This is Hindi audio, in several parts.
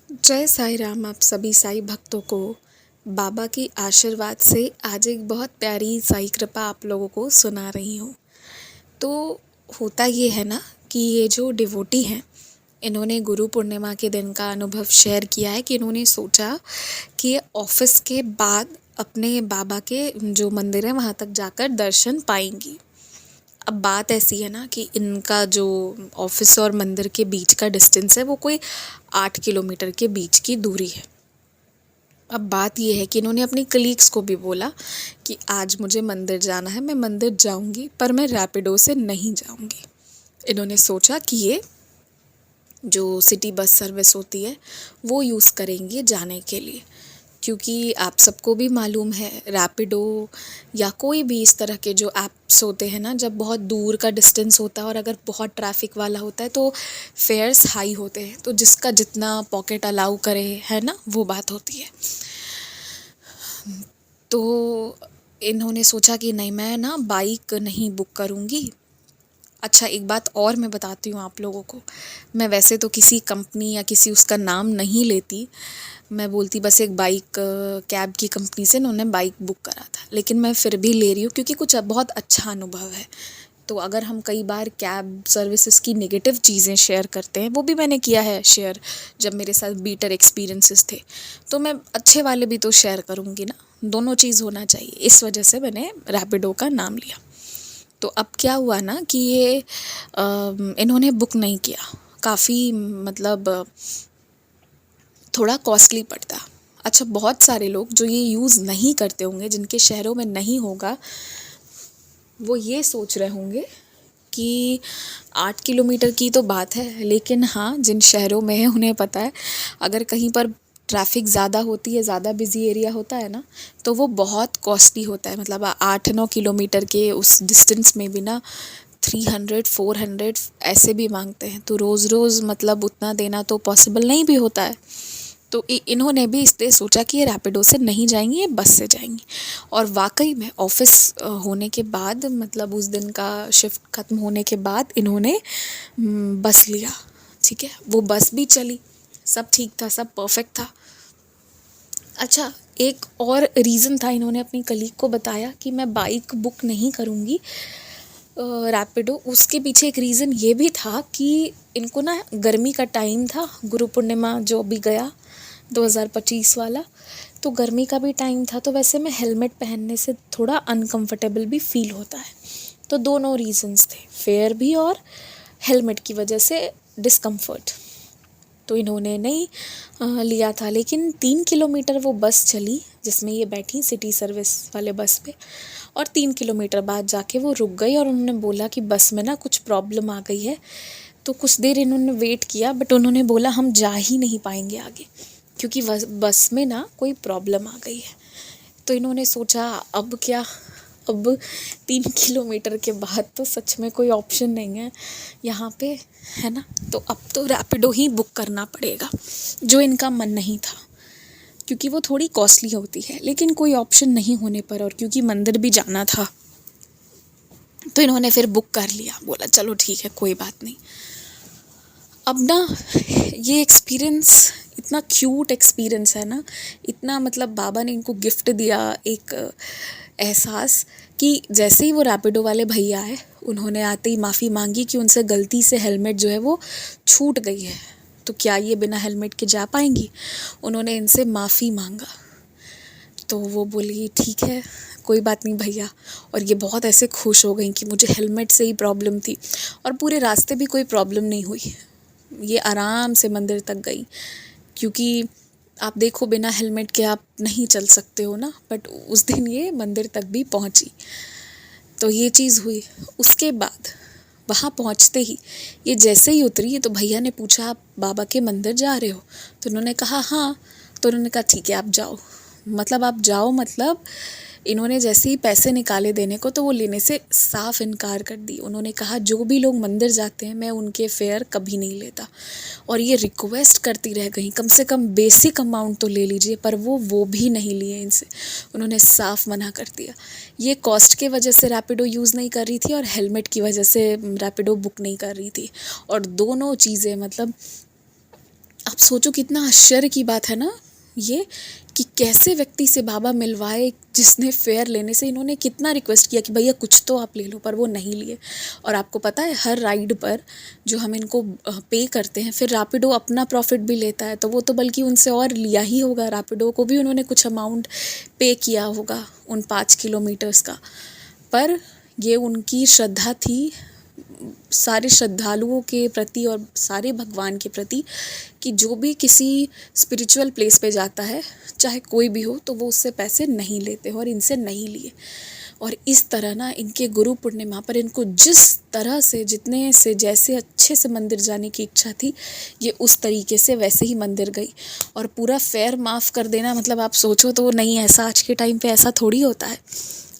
जय साईं राम आप सभी साईं भक्तों को। बाबा की आशीर्वाद से आज एक बहुत प्यारी साईं कृपा आप लोगों को सुना रही हूँ। तो होता ये है ना कि ये जो डिवोटी हैं, इन्होंने गुरु पूर्णिमा के दिन का अनुभव शेयर किया है कि इन्होंने सोचा कि ये ऑफ़िस के बाद अपने बाबा के जो मंदिर है वहाँ तक जाकर दर्शन पाएँगी। अब बात ऐसी है ना कि इनका जो ऑफ़िस और मंदिर के बीच का डिस्टेंस है वो कोई 8 किलोमीटर के बीच की दूरी है। अब बात ये है कि इन्होंने अपनी कलीग्स को भी बोला कि आज मुझे मंदिर जाना है, मैं मंदिर जाऊंगी पर मैं रैपिडो से नहीं जाऊंगी। इन्होंने सोचा कि ये जो सिटी बस सर्विस होती है वो यूज़ करेंगे जाने के लिए, क्योंकि आप सबको भी मालूम है रैपिडो या कोई भी इस तरह के जो ऐप्स होते हैं ना, जब बहुत दूर का डिस्टेंस होता है और अगर बहुत ट्रैफिक वाला होता है तो फेयर्स हाई होते हैं, तो जिसका जितना पॉकेट अलाउ करे है ना, वो बात होती है। तो इन्होंने सोचा कि नहीं, मैं ना बाइक नहीं बुक करूँगी। अच्छा, एक बात और मैं बताती हूँ आप लोगों को। मैं वैसे तो किसी कंपनी या किसी उसका नाम नहीं लेती, मैं बोलती बस एक बाइक कैब की कंपनी से इन्होंने बाइक बुक करा था, लेकिन मैं फिर भी ले रही हूँ क्योंकि कुछ बहुत अच्छा अनुभव है। तो अगर हम कई बार कैब सर्विसेज की नेगेटिव चीज़ें शेयर करते हैं, वो भी मैंने किया है शेयर जब मेरे साथ बीटर एक्सपीरियंसेस थे, तो मैं अच्छे वाले भी तो शेयर करूँगी ना, दोनों चीज़ होना चाहिए। इस वजह से मैंने रैपिडो का नाम लिया। तो अब क्या हुआ ना कि ये इन्होंने बुक नहीं किया, काफ़ी मतलब थोड़ा कॉस्टली पड़ता। अच्छा, बहुत सारे लोग जो ये यूज़ नहीं करते होंगे, जिनके शहरों में नहीं होगा, वो ये सोच रहे होंगे कि 8 किलोमीटर की तो बात है, लेकिन हाँ, जिन शहरों में है उन्हें पता है अगर कहीं पर ट्रैफिक ज़्यादा होती है, ज़्यादा बिजी एरिया होता है ना, तो वो बहुत कॉस्टली होता है। मतलब 8-9 किलोमीटर के उस डिस्टेंस में भी ना 300-400 ऐसे भी मांगते हैं, तो रोज़ रोज़ मतलब उतना देना तो पॉसिबल नहीं भी होता है। तो इन्होंने भी इसलिए सोचा कि ये रैपिडो से नहीं जाएंगी, ये बस से जाएंगी। और वाकई में ऑफिस होने के बाद, मतलब उस दिन का शिफ्ट ख़त्म होने के बाद इन्होंने बस लिया। ठीक है, वो बस भी चली, सब ठीक था, सब परफेक्ट था। अच्छा, एक और रीज़न था, इन्होंने अपनी कलीग को बताया कि मैं बाइक बुक नहीं करूँगी रैपिडो। उसके पीछे एक रीज़न ये भी था कि इनको ना गर्मी का टाइम था, गुरु पूर्णिमा जो अभी गया 2025 वाला, तो गर्मी का भी टाइम था, तो वैसे में हेलमेट पहनने से थोड़ा अनकंफर्टेबल भी फील होता है। तो दोनों रीज़न्स थे, फेयर भी और हेलमेट की वजह से डिस्कम्फर्ट। तो इन्होंने नहीं लिया था। लेकिन 3 किलोमीटर वो बस चली जिसमें ये बैठी सिटी सर्विस वाले बस पे, और 3 किलोमीटर बाद जाके वो रुक गई और उन्होंने बोला कि बस में ना कुछ प्रॉब्लम आ गई है। तो कुछ देर इन्होंने वेट किया, बट उन्होंने बोला हम जा ही नहीं पाएंगे आगे, क्योंकि बस में ना कोई प्रॉब्लम आ गई है। तो इन्होंने सोचा अब क्या, अब 3 किलोमीटर के बाद तो सच में कोई ऑप्शन नहीं है यहाँ पे, है ना, तो अब तो रैपिडो ही बुक करना पड़ेगा, जो इनका मन नहीं था क्योंकि वो थोड़ी कॉस्टली होती है। लेकिन कोई ऑप्शन नहीं होने पर, और क्योंकि मंदिर भी जाना था, तो इन्होंने फिर बुक कर लिया। बोला चलो ठीक है, कोई बात नहीं। अब ना ये एक्सपीरियंस इतना क्यूट एक्सपीरियंस है ना, इतना मतलब बाबा ने इनको गिफ्ट दिया एक एहसास, कि जैसे ही वो रैपिडो वाले भैया आए, उन्होंने आते ही माफ़ी मांगी कि उनसे गलती से हेलमेट जो है वो छूट गई है, तो क्या ये बिना हेलमेट के जा पाएंगी। उन्होंने इनसे माफ़ी मांगा, तो वो बोली ठीक है, कोई बात नहीं भैया। और ये बहुत ऐसे खुश हो गई कि मुझे हेलमेट से ही प्रॉब्लम थी, और पूरे रास्ते भी कोई प्रॉब्लम नहीं हुई, ये आराम से मंदिर तक गई। क्योंकि आप देखो, बिना हेलमेट के आप नहीं चल सकते हो ना, बट उस दिन ये मंदिर तक भी पहुंची। तो ये चीज़ हुई। उसके बाद वहाँ पहुँचते ही ये जैसे ही उतरी, तो भैया ने पूछा आप बाबा के मंदिर जा रहे हो, तो उन्होंने कहा हाँ। तो उन्होंने कहा ठीक है आप जाओ। मतलब आप जाओ, मतलब इन्होंने जैसे ही पैसे निकाले देने को, तो वो लेने से साफ इनकार कर दी। उन्होंने कहा जो भी लोग मंदिर जाते हैं मैं उनके फेयर कभी नहीं लेता। और ये रिक्वेस्ट करती रह गई, कम से कम बेसिक अमाउंट तो ले लीजिए, पर वो भी नहीं लिए इनसे, उन्होंने साफ मना कर दिया। ये कॉस्ट के वजह से रैपिडो यूज़ नहीं कर रही थी और हेलमेट की वजह से रैपिडो बुक नहीं कर रही थी, और दोनों चीज़ें मतलब आप सोचो कितना आश्चर्य की बात है ना ये, कि कैसे व्यक्ति से बाबा मिलवाए जिसने फेयर लेने से इन्होंने कितना रिक्वेस्ट किया कि भैया कुछ तो आप ले लो, पर वो नहीं लिए। और आपको पता है हर राइड पर जो हम इनको पे करते हैं, फिर रैपिडो अपना प्रॉफिट भी लेता है, तो वो तो बल्कि उनसे और लिया ही होगा, रैपिडो को भी उन्होंने कुछ अमाउंट पे किया होगा उन 5 किलोमीटर्स का। पर ये उनकी श्रद्धा थी सारे श्रद्धालुओं के प्रति और सारे भगवान के प्रति, कि जो भी किसी स्पिरिचुअल प्लेस पे जाता है, चाहे कोई भी हो, तो वो उससे पैसे नहीं लेते, और इनसे नहीं लिए। और इस तरह ना इनके गुरु पूर्णिमा पर इनको जिस तरह से, जितने से, जैसे अच्छे से मंदिर जाने की इच्छा थी, ये उस तरीके से वैसे ही मंदिर गई। और पूरा फेयर माफ़ कर देना, मतलब आप सोचो तो नहीं, ऐसा आज के टाइम पे ऐसा थोड़ी होता है।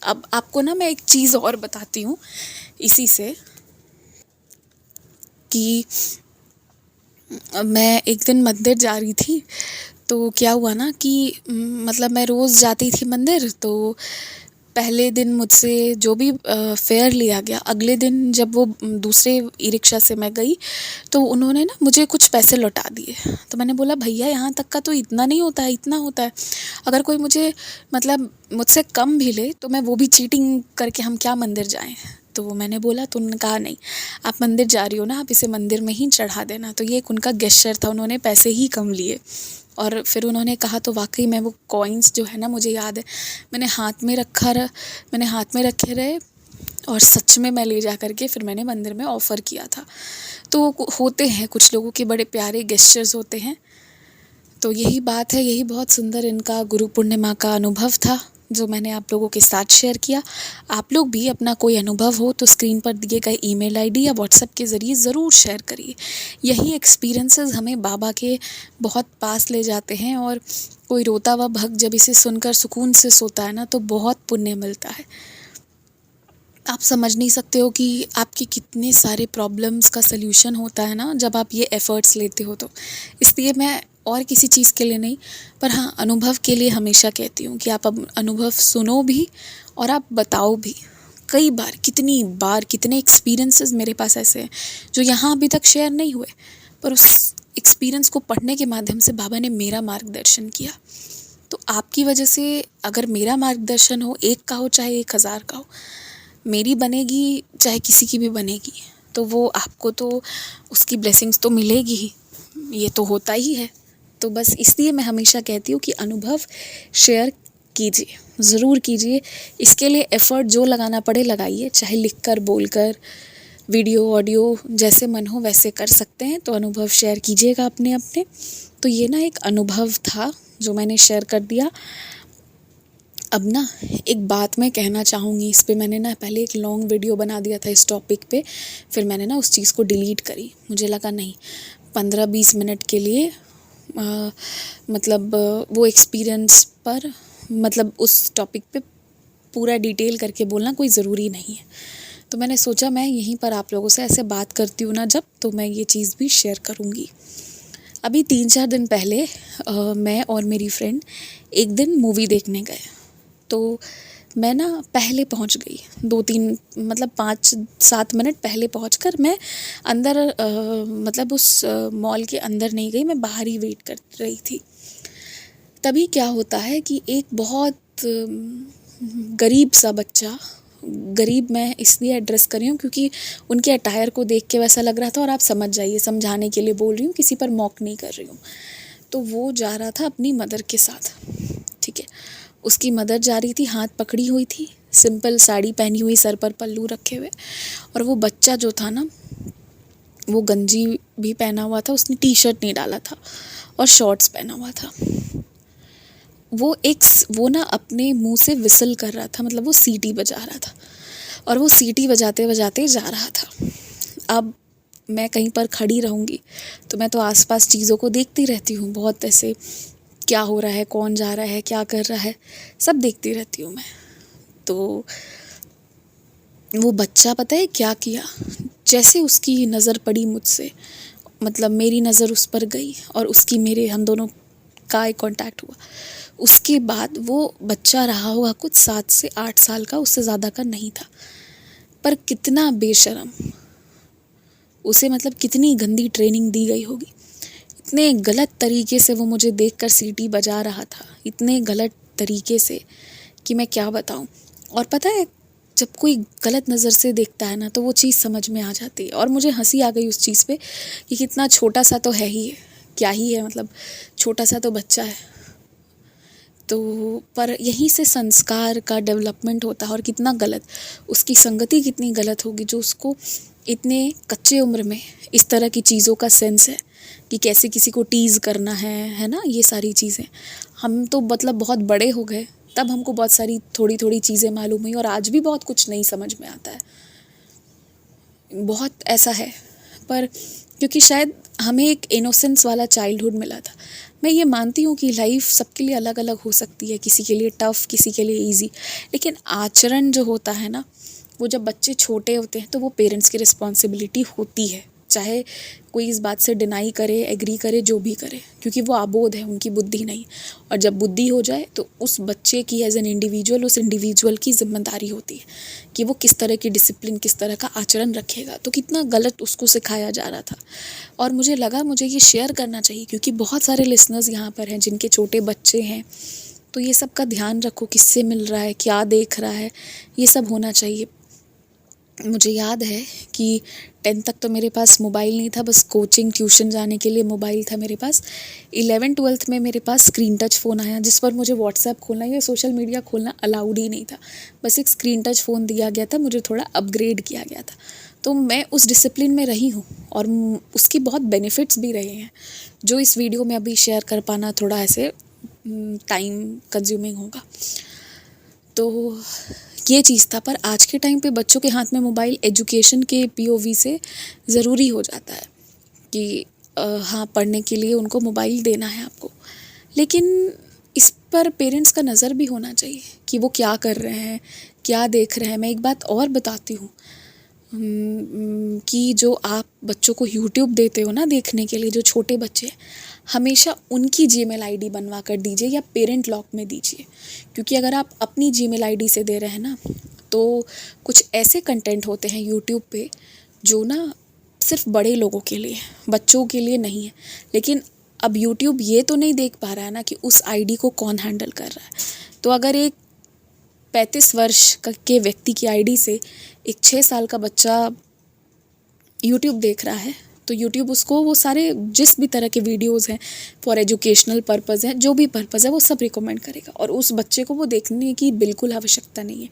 अब आपको ना मैं एक चीज़ और बताती हूँ इसी से, कि मैं एक दिन मंदिर जा रही थी, तो क्या हुआ ना कि मतलब मैं रोज़ जाती थी मंदिर, तो पहले दिन मुझसे जो भी फेयर लिया गया, अगले दिन जब वो दूसरे ई रिक्शा से मैं गई, तो उन्होंने ना मुझे कुछ पैसे लौटा दिए। तो मैंने बोला भैया यहाँ तक का तो इतना नहीं होता है, इतना होता है। अगर कोई मुझे मतलब मुझसे कम भी ले तो मैं वो भी चीटिंग करके हम क्या मंदिर जाएं। तो मैंने बोला, तो उन्होंने कहा नहीं, आप मंदिर जा रही हो ना, आप इसे मंदिर में ही चढ़ा देना। तो ये एक उनका गेस्चर था, उन्होंने पैसे ही कम लिए। और फिर उन्होंने कहा, तो वाकई में वो कॉइन्स जो है ना, मुझे याद है मैंने हाथ में रखे रहे, और सच में मैं ले जा करके फिर मैंने मंदिर में ऑफ़र किया था। तो होते हैं कुछ लोगों के बड़े प्यारे गेस्चर्स होते हैं। तो यही बात है, यही बहुत सुंदर इनका गुरु पूर्णिमा का अनुभव था जो मैंने आप लोगों के साथ शेयर किया। आप लोग भी अपना कोई अनुभव हो तो स्क्रीन पर दिए गए ईमेल आईडी या व्हाट्सएप के ज़रिए ज़रूर शेयर करिए। यही एक्सपीरियंसेस हमें बाबा के बहुत पास ले जाते हैं, और कोई रोता हुआ भक्त जब इसे सुनकर सुकून से सोता है ना, तो बहुत पुण्य मिलता है। आप समझ नहीं सकते हो कि आपके कितने सारे प्रॉब्लम्स का सल्यूशन होता है ना, जब आप ये एफ़र्ट्स लेते हो तो। इसलिए मैं और किसी चीज़ के लिए नहीं, पर हाँ, अनुभव के लिए हमेशा कहती हूँ कि आप अब अनुभव सुनो भी और आप बताओ भी। कई बार, कितनी बार, कितने एक्सपीरियंसेस मेरे पास ऐसे हैं जो यहाँ अभी तक शेयर नहीं हुए, पर उस एक्सपीरियंस को पढ़ने के माध्यम से बाबा ने मेरा मार्गदर्शन किया। तो आपकी वजह से अगर मेरा मार्गदर्शन हो, 1 का हो चाहे 1000 का हो, मेरी बनेगी चाहे किसी की भी बनेगी, तो वो आपको तो उसकी ब्लेसिंग्स तो मिलेगी ही, ये तो होता ही है। तो बस इसलिए मैं हमेशा कहती हूँ कि अनुभव शेयर कीजिए, ज़रूर कीजिए। इसके लिए एफ़र्ट जो लगाना पड़े लगाइए, चाहे लिखकर, बोलकर, वीडियो, ऑडियो, जैसे मन हो वैसे कर सकते हैं। तो अनुभव शेयर कीजिएगा अपने अपने। तो ये ना एक अनुभव था जो मैंने शेयर कर दिया। अब ना एक बात मैं कहना चाहूँगी, इस पे मैंने ना पहले एक लॉन्ग वीडियो बना दिया था इस टॉपिक पे, फिर मैंने ना उस चीज़ को डिलीट करी। मुझे लगा नहीं, 15-20 मिनट के लिए मतलब वो एक्सपीरियंस पर, मतलब उस टॉपिक पे पूरा डिटेल करके बोलना कोई ज़रूरी नहीं है। तो मैंने सोचा मैं यहीं पर आप लोगों से ऐसे बात करती हूँ ना जब, तो मैं ये चीज़ भी शेयर करूँगी। अभी 3-4 दिन पहले मैं और मेरी फ्रेंड एक दिन मूवी देखने गए। तो मैं ना पहले पहुंच गई, 2-3 मतलब 5-7 मिनट पहले पहुंचकर मैं अंदर मतलब उस मॉल के अंदर नहीं गई, मैं बाहर ही वेट कर रही थी। तभी क्या होता है कि एक बहुत गरीब सा बच्चा, गरीब मैं इसलिए एड्रेस कर रही हूँ क्योंकि उनके अटायर को देख के वैसा लग रहा था, और आप समझ जाइए, समझाने के लिए बोल रही हूँ, किसी पर मॉक नहीं कर रही हूँ। तो वो जा रहा था अपनी मदर के साथ, ठीक है। उसकी मदर जा रही थी, हाथ पकड़ी हुई थी, सिंपल साड़ी पहनी हुई, सर पर पल्लू रखे हुए। और वो बच्चा जो था ना, वो गंजी भी पहना हुआ था, उसने टी शर्ट नहीं डाला था और शॉर्ट्स पहना हुआ था। वो ना अपने मुंह से विसल कर रहा था, मतलब वो सीटी बजा रहा था, और वो सीटी बजाते बजाते जा रहा था। अब मैं कहीं पर खड़ी रहूँगी तो मैं तो आसपास चीज़ों को देखती रहती हूँ, बहुत ऐसे क्या हो रहा है, कौन जा रहा है, क्या कर रहा है, सब देखती रहती हूँ मैं। तो वो बच्चा पता है क्या किया, जैसे उसकी नज़र पड़ी मुझसे, मतलब मेरी नज़र उस पर गई और उसकी मेरे, हम दोनों का आई कांटेक्ट हुआ। उसके बाद वो बच्चा रहा होगा कुछ 7 से 8 साल का, उससे ज़्यादा का नहीं था, पर कितना बेशर्म, उसे मतलब कितनी गंदी ट्रेनिंग दी गई होगी। इतने गलत तरीके से वो मुझे देखकर सीटी बजा रहा था, इतने गलत तरीके से कि मैं क्या बताऊं। और पता है, जब कोई गलत नज़र से देखता है ना तो वो चीज़ समझ में आ जाती है। और मुझे हंसी आ गई उस चीज़ पे कि कितना छोटा सा तो है ही है, क्या ही है, मतलब छोटा सा तो बच्चा है। तो पर यहीं से संस्कार का डेवलपमेंट होता है। और कितना गलत उसकी संगति कितनी गलत होगी जो उसको इतने कच्चे उम्र में इस तरह की चीज़ों का सेंस है कि कैसे किसी को टीज़ करना है ना, ये सारी चीज़ें। हम तो मतलब बहुत बड़े हो गए तब हमको बहुत सारी थोड़ी थोड़ी चीज़ें मालूम हुई, और आज भी बहुत कुछ नहीं समझ में आता है, बहुत ऐसा है। पर क्योंकि शायद हमें एक इनोसेंस वाला चाइल्डहुड मिला था। मैं ये मानती हूँ कि लाइफ सबके लिए अलग अलग हो सकती है, किसी के लिए टफ़, किसी के लिए इजी, लेकिन आचरण जो होता है ना, वो जब बच्चे छोटे होते हैं तो वो पेरेंट्स की रिस्पॉन्सिबिलिटी होती है, चाहे कोई इस बात से डिनाई करे, एग्री करे, जो भी करे, क्योंकि वो अबोध है, उनकी बुद्धि नहीं। और जब बुद्धि हो जाए तो उस बच्चे की एज एन इंडिविजुअल, उस इंडिविजुअल की जिम्मेदारी होती है कि वो किस तरह की डिसिप्लिन, किस तरह का आचरण रखेगा। तो कितना गलत उसको सिखाया जा रहा था। और मुझे लगा मुझे ये शेयर करना चाहिए, क्योंकि बहुत सारे लिसनर्स यहाँ पर हैं जिनके छोटे बच्चे हैं। तो ये सब का ध्यान रखो, किससे मिल रहा है, क्या देख रहा है, ये सब होना चाहिए। मुझे याद है कि 10th तक तो मेरे पास मोबाइल नहीं था, बस कोचिंग ट्यूशन जाने के लिए मोबाइल था मेरे पास। 11th-12th में मेरे पास स्क्रीन टच फ़ोन आया, जिस पर मुझे व्हाट्सएप खोलना या सोशल मीडिया खोलना अलाउड ही नहीं था। बस एक स्क्रीन टच फ़ोन दिया गया था, मुझे थोड़ा अपग्रेड किया गया था। तो मैं उस डिसिप्लिन में रही हूँ और उसकी बहुत बेनिफिट्स भी रहे हैं, जो इस वीडियो में अभी शेयर कर पाना थोड़ा ऐसे टाइम कंज्यूमिंग होगा। तो ये चीज़ था। पर आज के टाइम पे बच्चों के हाथ में मोबाइल एजुकेशन के पीओवी से ज़रूरी हो जाता है कि हाँ, पढ़ने के लिए उनको मोबाइल देना है आपको, लेकिन इस पर पेरेंट्स का नज़र भी होना चाहिए कि वो क्या कर रहे हैं, क्या देख रहे हैं। मैं एक बात और बताती हूँ कि जो आप बच्चों को यूट्यूब देते हो ना देखने के लिए, जो छोटे बच्चे हैं, हमेशा उनकी जीमेल आईडी बनवा कर दीजिए या पेरेंट लॉक में दीजिए। क्योंकि अगर आप अपनी जीमेल आईडी से दे रहे हैं ना, तो कुछ ऐसे कंटेंट होते हैं यूट्यूब पे जो ना सिर्फ बड़े लोगों के लिए, बच्चों के लिए नहीं है। लेकिन अब यूट्यूब ये तो नहीं देख पा रहा है ना कि उस आईडी को कौन हैंडल कर रहा है। तो अगर एक 35 वर्ष के व्यक्ति की आईडी से एक 6 साल का बच्चा यूट्यूब देख रहा है, तो यूट्यूब उसको वो सारे जिस भी तरह के वीडियोस हैं फॉर एजुकेशनल पर्पज़ है, जो भी पर्पज़ है, वो सब रिकमेंड करेगा। और उस बच्चे को वो देखने की बिल्कुल आवश्यकता नहीं है।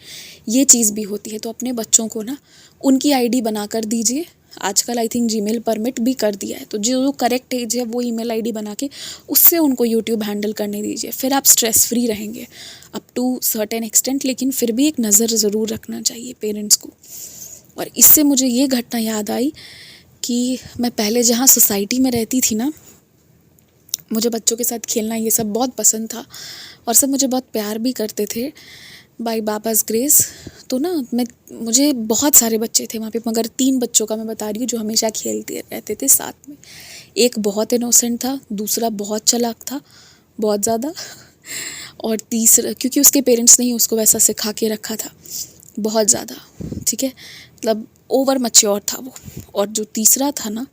ये चीज़ भी होती है। तो अपने बच्चों को ना उनकी आईडी बना कर दीजिए। आजकल आई थिंक जीमेल परमिट भी कर दिया है, तो जो करेक्ट एज है वो ईमेल आईडी बना के उससे उनको यूट्यूब हैंडल करने दीजिए। फिर आप स्ट्रेस फ्री रहेंगे अप टू सर्टेन एक्सटेंट, लेकिन फिर भी एक नज़र ज़रूर रखना चाहिए पेरेंट्स को। और इससे मुझे ये घटना याद आई कि मैं पहले जहाँ सोसाइटी में रहती थी ना, मुझे बच्चों के साथ खेलना ये सब बहुत पसंद था और सब मुझे बहुत प्यार भी करते थे बाय बाबाज़ ग्रेस। तो ना मुझे बहुत सारे बच्चे थे वहाँ पे, मगर 3 बच्चों का मैं बता रही हूँ जो हमेशा खेलते रहते थे साथ में। एक बहुत इनोसेंट था, दूसरा बहुत चालाक था, बहुत ज़्यादा, और तीसरा, क्योंकि उसके पेरेंट्स ने ही उसको वैसा सिखा के रखा था, बहुत ज़्यादा, ठीक है, मतलब ओवर मैच्योर था वो। और जो तीसरा था ना,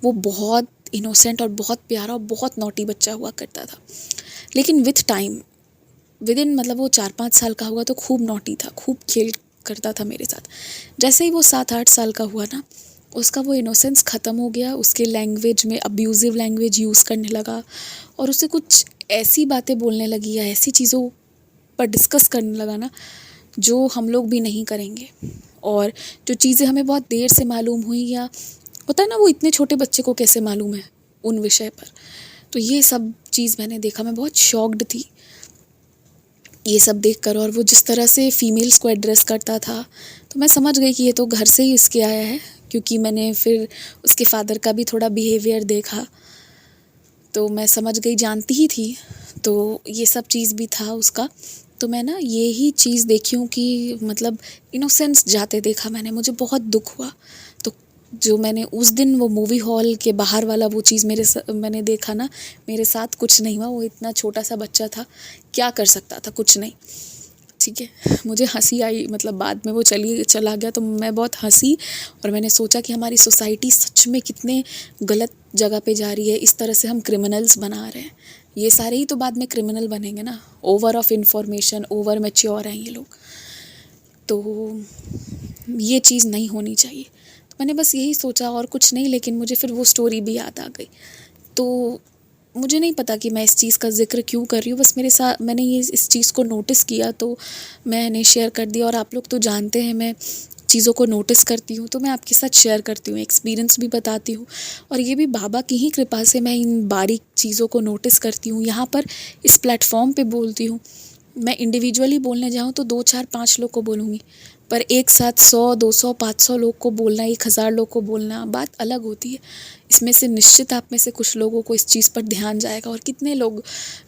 वो बहुत इनोसेंट और बहुत प्यारा और बहुत नॉटी बच्चा हुआ करता था। लेकिन विथ टाइम, विदिन मतलब वो 4-5 साल का हुआ तो खूब नॉटी था, खूब खेल करता था मेरे साथ। जैसे ही वो 7-8 साल का हुआ ना, उसका वो इनोसेंस ख़त्म हो गया। उसके लैंग्वेज में अब्यूज़िव लैंग्वेज यूज़ करने लगा और उसे कुछ ऐसी बातें बोलने लगी या ऐसी चीज़ों पर डिस्कस करने लगा ना जो हम लोग भी नहीं करेंगे। और जो चीज़ें हमें बहुत देर से मालूम हुई, या होता है ना, वो इतने छोटे बच्चे को कैसे मालूम है उन विषय पर। तो ये सब चीज़ मैंने देखा, मैं बहुत शॉक्ड थी ये सब देखकर। और वो जिस तरह से फीमेल्स को एड्रेस करता था, तो मैं समझ गई कि ये तो घर से ही इसके आया है, क्योंकि मैंने फिर उसके फादर का भी थोड़ा बिहेवियर देखा तो मैं समझ गई, जानती ही थी। तो ये सब चीज़ भी था उसका। तो मैं ना ये ही चीज़ देखी हूँ कि मतलब इनोसेंस जाते देखा मैंने, मुझे बहुत दुख हुआ। तो जो मैंने उस दिन वो मूवी हॉल के बाहर वाला वो चीज़ मैंने देखा ना, मेरे साथ कुछ नहीं हुआ। वो इतना छोटा सा बच्चा था, क्या कर सकता था, कुछ नहीं। ठीक है। मुझे हंसी आई, मतलब बाद में वो चला गया तो मैं बहुत हंसी, और मैंने सोचा कि हमारी सोसाइटी सच में कितने गलत जगह पे जा रही है। इस तरह से हम क्रिमिनल्स बना रहे हैं। ये सारे ही तो बाद में क्रिमिनल बनेंगे ना। Over of information, over mature हैं ये लोग, तो ये चीज़ नहीं होनी चाहिए। तो मैंने बस यही सोचा और कुछ नहीं, लेकिन मुझे फिर वो स्टोरी भी याद आ गई। तो मुझे नहीं पता कि मैं इस चीज़ का ज़िक्र क्यों कर रही हूँ, बस मेरे साथ मैंने ये इस चीज़ को नोटिस किया तो मैंने शेयर कर दिया। और आप लोग तो जानते हैं मैं चीज़ों को नोटिस करती हूँ, तो मैं आपके साथ शेयर करती हूँ, एक्सपीरियंस भी बताती हूँ। और ये भी बाबा की ही कृपा से मैं इन बारीक चीज़ों को नोटिस करती हूँ, यहाँ पर इस प्लेटफॉर्म पे बोलती हूँ। मैं इंडिविजुअली बोलने जाऊँ तो 2 4 5 लोग को बोलूँगी, पर एक साथ 100 200 500 लोग को बोलना, 1000 लोग को बोलना बात अलग होती है। इसमें से निश्चित आप में से कुछ लोगों को इस चीज़ पर ध्यान जाएगा, और कितने लोग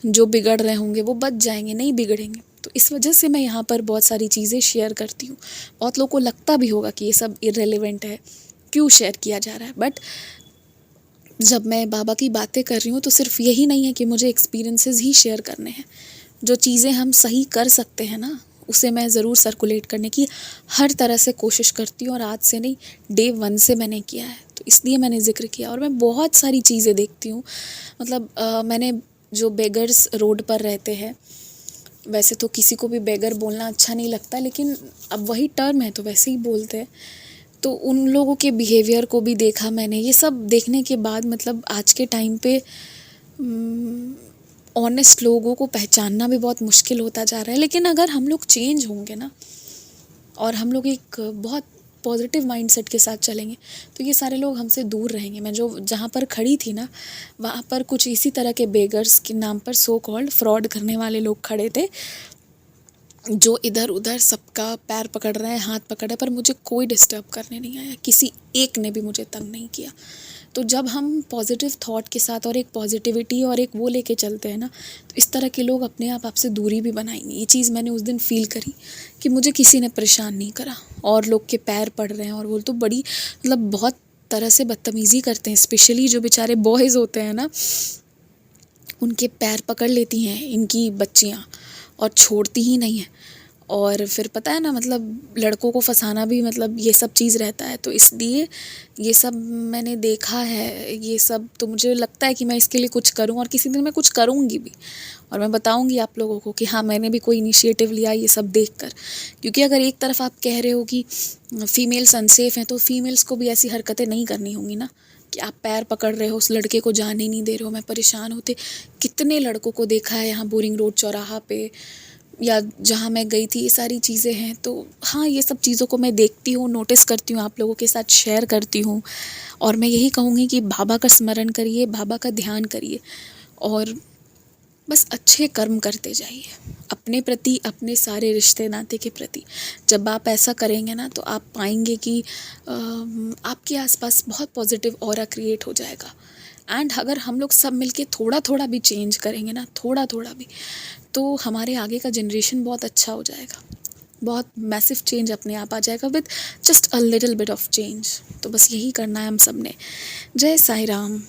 जो बिगड़ रहे होंगे वो बच जाएंगे, नहीं बिगड़ेंगे। तो इस वजह से मैं यहाँ पर बहुत सारी चीज़ें शेयर करती हूँ। बहुत लोगों को लगता भी होगा कि ये सब इररिलेवेंट है, क्यों शेयर किया जा रहा है, बट जब मैं बाबा की बातें कर रही हूँ तो सिर्फ यही नहीं है कि मुझे एक्सपीरियंसेस ही शेयर करने हैं। जो चीज़ें हम सही कर सकते हैं ना, उसे मैं ज़रूर सर्कुलेट करने की हर तरह से कोशिश करती हूँ, और आज से नहीं, डे 1 से मैंने किया है, तो इसलिए मैंने ज़िक्र किया। और मैं बहुत सारी चीज़ें देखती हूँ, मतलब मैंने जो बेगर्स रोड पर रहते हैं, वैसे तो किसी को भी बेगर बोलना अच्छा नहीं लगता, लेकिन अब वही टर्म है तो वैसे ही बोलते हैं। तो उन लोगों के बिहेवियर को भी देखा मैंने। ये सब देखने के बाद मतलब आज के टाइम पे ऑनेस्ट लोगों को पहचानना भी बहुत मुश्किल होता जा रहा है। लेकिन अगर हम लोग चेंज होंगे ना, और हम लोग एक बहुत पॉजिटिव माइंडसेट के साथ चलेंगे, तो ये सारे लोग हमसे दूर रहेंगे। मैं जो जहाँ पर खड़ी थी ना, वहाँ पर कुछ इसी तरह के बेगर्स के नाम पर सो कॉल्ड फ्रॉड करने वाले लोग खड़े थे, जो इधर उधर सबका पैर पकड़ रहे हैं, हाथ पकड़ रहे हैं, पर मुझे कोई डिस्टर्ब करने नहीं आया, किसी एक ने भी मुझे तंग नहीं किया। तो जब हम पॉजिटिव थॉट के साथ और एक पॉजिटिविटी और एक वो लेके चलते हैं ना, तो इस तरह के लोग अपने आप आपसे दूरी भी बनाएंगे। ये चीज़ मैंने उस दिन फील करी कि मुझे किसी ने परेशान नहीं करा, और लोग के पैर पड़ रहे हैं, और वो तो बड़ी मतलब बहुत तरह से बदतमीज़ी करते हैं। स्पेशली जो बेचारे बॉयज़ होते हैं ना, उनके पैर पकड़ लेती हैं इनकी बच्चियाँ, और छोड़ती ही नहीं है। और फिर पता है ना, मतलब लड़कों को फंसाना भी मतलब ये सब चीज़ रहता है। तो इसलिए ये सब मैंने देखा है, ये सब तो मुझे लगता है कि मैं इसके लिए कुछ करूं, और किसी दिन मैं कुछ करूंगी भी, और मैं बताऊंगी आप लोगों को कि हाँ, मैंने भी कोई इनिशिएटिव लिया ये सब देखकर। क्योंकि अगर एक तरफ आप कह रहे हो कि फ़ीमेल्स अनसेफ हैं, तो फीमेल्स को भी ऐसी हरकतें नहीं करनी होंगी ना, कि आप पैर पकड़ रहे हो, उस लड़के को जाने नहीं दे रहे हो। मैं परेशान होते कितने लड़कों को देखा है यहाँ बोरिंग रोड चौराहा पे, या जहाँ मैं गई थी, ये सारी चीज़ें हैं। तो हाँ, ये सब चीज़ों को मैं देखती हूँ, नोटिस करती हूँ, आप लोगों के साथ शेयर करती हूँ। और मैं यही कहूँगी कि बाबा का स्मरण करिए, बाबा का ध्यान करिए, और बस अच्छे कर्म करते जाइए अपने प्रति, अपने सारे रिश्ते नाते के प्रति। जब आप ऐसा करेंगे ना, तो आप पाएंगे कि आपके आसपास बहुत पॉजिटिव ऑरा क्रिएट हो जाएगा। एंड अगर हम लोग सब मिलके थोड़ा थोड़ा भी चेंज करेंगे ना, थोड़ा थोड़ा भी, तो हमारे आगे का जनरेशन बहुत अच्छा हो जाएगा। बहुत मैसिव चेंज अपने आप आ जाएगा with just a little bit of change. तो बस यही करना है हम सब ने। जय साईं राम।